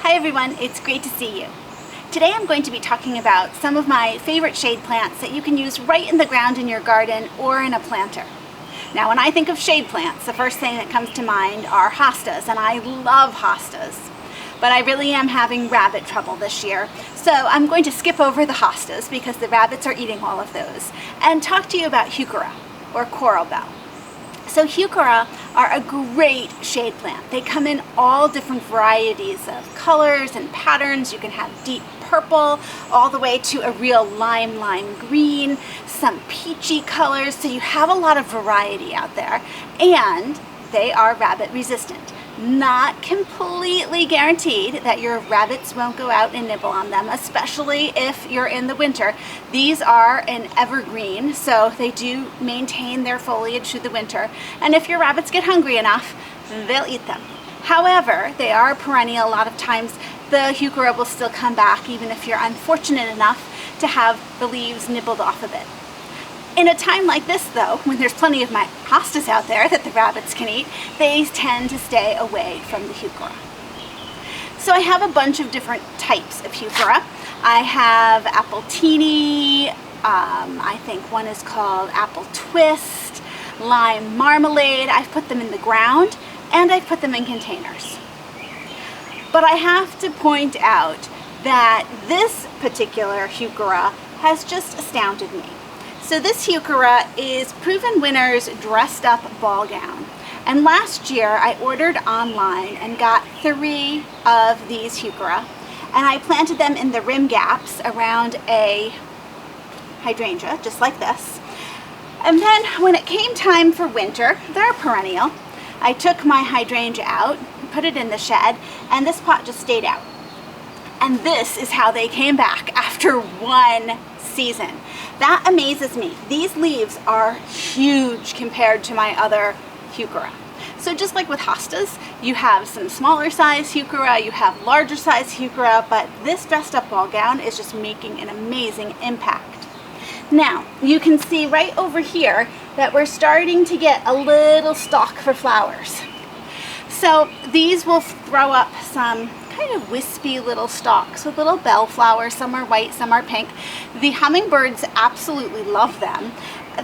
Hi everyone, it's great to see you. Today I'm going to be talking about some of my favorite shade plants that you can use right in the ground in your garden or in a planter. Now when I think of shade plants, the first thing that comes to mind are hostas, and I love hostas. But I really am having rabbit trouble this year, so I'm going to skip over the hostas because the rabbits are eating all of those and talk to you about Heuchera or coral bell. So Heuchera are a great shade plant. They come in all different varieties of colors and patterns. You can have deep purple all the way to a real lime green, some peachy colors. So you have a lot of variety out there, and they are rabbit resistant. Not completely guaranteed that your rabbits won't go out and nibble on them, especially if you're in the winter. These are an evergreen, so they do maintain their foliage through the winter. And if your rabbits get hungry enough, they'll eat them. However, they are a perennial. A lot of times the Heuchera will still come back, even if you're unfortunate enough to have the leaves nibbled off of it. In a time like this though, when there's plenty of my hostas out there that the rabbits can eat, they tend to stay away from the Heuchera. So I have a bunch of different types of Heuchera. I have apple teeny, I think one is called apple twist, lime marmalade. I've put them in the ground and I've put them in containers. But I have to point out that this particular Heuchera has just astounded me. So this Heuchera is ProvenWinners Dressed Up Ballgown. And last year I ordered online and got 3 of these Heuchera, and I planted them in the rim gaps around a hydrangea, just like this. And then when it came time for winter, they're a perennial, I took my hydrangea out, put it in the shed, and this pot just stayed out. And this is how they came back after 1 season. That amazes me. These leaves are huge compared to my other Heuchera. So just like with hostas, you have some smaller size Heuchera, you have larger size Heuchera, but this Dressed Up Ballgown is just making an amazing impact. Now, you can see right over here that we're starting to get a little stalk for flowers. So these will throw up some kind of wispy little stalks with little bell flowers. Some are white, some are pink. The hummingbirds absolutely love them.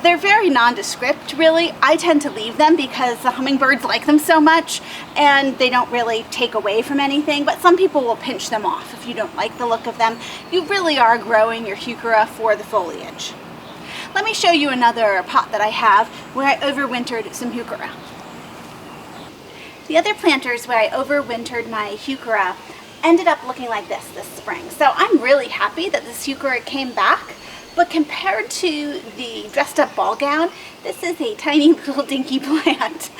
They're very nondescript, really. I tend to leave them because the hummingbirds like them so much and they don't really take away from anything, but some people will pinch them off if you don't like the look of them. You really are growing your Heuchera for the foliage. Let me show you another pot that I have where I overwintered some Heuchera. The other planters where I overwintered my Heuchera ended up looking like this spring. So I'm really happy that this Heuchera came back, but compared to the Dressed Up Ballgown, this is a tiny little dinky plant.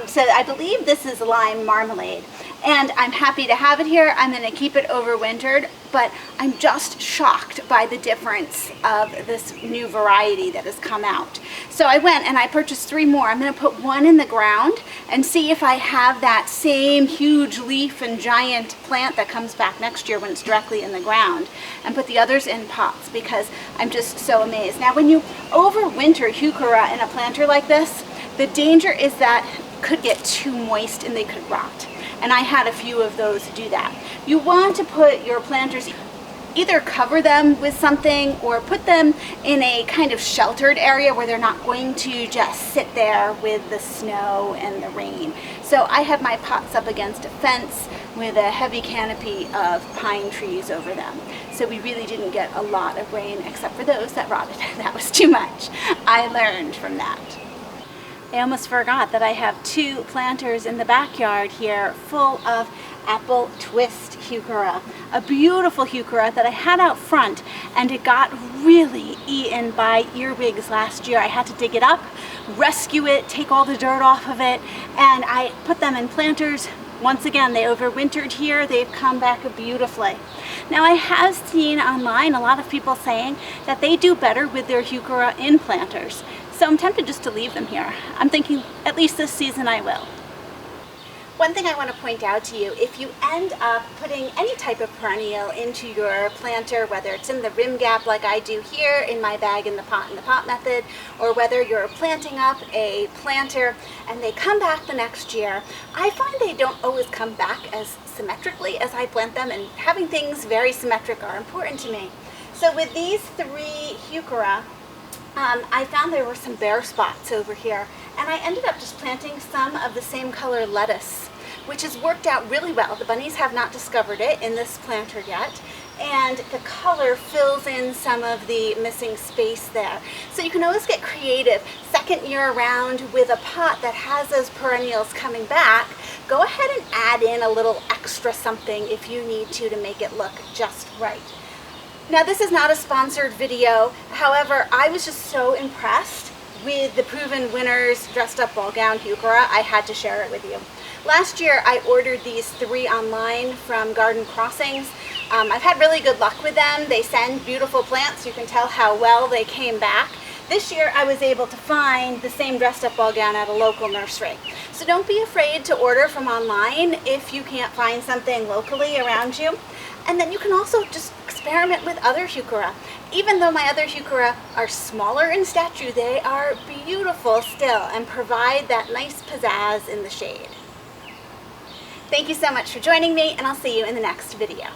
So I believe this is lime marmalade. And I'm happy to have it here. I'm going to keep it overwintered, but I'm just shocked by the difference of this new variety that has come out. So I went and I purchased 3 more. I'm going to put 1 in the ground and see if I have that same huge leaf and giant plant that comes back next year when it's directly in the ground, and put the others in pots because I'm just so amazed. Now when you overwinter Heuchera in a planter like this, the danger is that it could get too moist and they could rot. And I had a few of those do that. You want to put your planters, either cover them with something or put them in a kind of sheltered area where they're not going to just sit there with the snow and the rain. So I have my pots up against a fence with a heavy canopy of pine trees over them. So we really didn't get a lot of rain except for those that rotted. That was too much. I learned from that. I almost forgot that I have 2 planters in the backyard here full of apple twist Heuchera, a beautiful Heuchera that I had out front, and it got really eaten by earwigs last year. I had to dig it up, rescue it, take all the dirt off of it, and I put them in planters. Once again, they overwintered here. They've come back beautifully. Now I have seen online a lot of people saying that they do better with their Heuchera in planters. So I'm tempted just to leave them here. I'm thinking at least this season I will. One thing I want to point out to you, if you end up putting any type of perennial into your planter, whether it's in the rim gap like I do here in my bag in the pot method, or whether you're planting up a planter and they come back the next year, I find they don't always come back as symmetrically as I plant them, and having things very symmetric are important to me. So with these 3 Heuchera, I found there were some bare spots over here, and I ended up just planting some of the same color lettuce, which has worked out really well. The bunnies have not discovered it in this planter yet, and the color fills in some of the missing space there. So you can always get creative second year around with a pot that has those perennials coming back. Go ahead and add in a little extra something if you need to make it look just right. Now, this is not a sponsored video. However, I was just so impressed with the ProvenWinners Dressed Up Ball Gown Heuchera, I had to share it with you. Last year, I ordered these 3 online from Garden Crossings. I've had really good luck with them. They send beautiful plants. You can tell how well they came back. This year, I was able to find the same Dressed Up Ball Gown at a local nursery. So don't be afraid to order from online if you can't find something locally around you. And then you can also just experiment with other Heuchera. Even though my other Heuchera are smaller in stature, they are beautiful still and provide that nice pizzazz in the shade. Thank you so much for joining me, and I'll see you in the next video.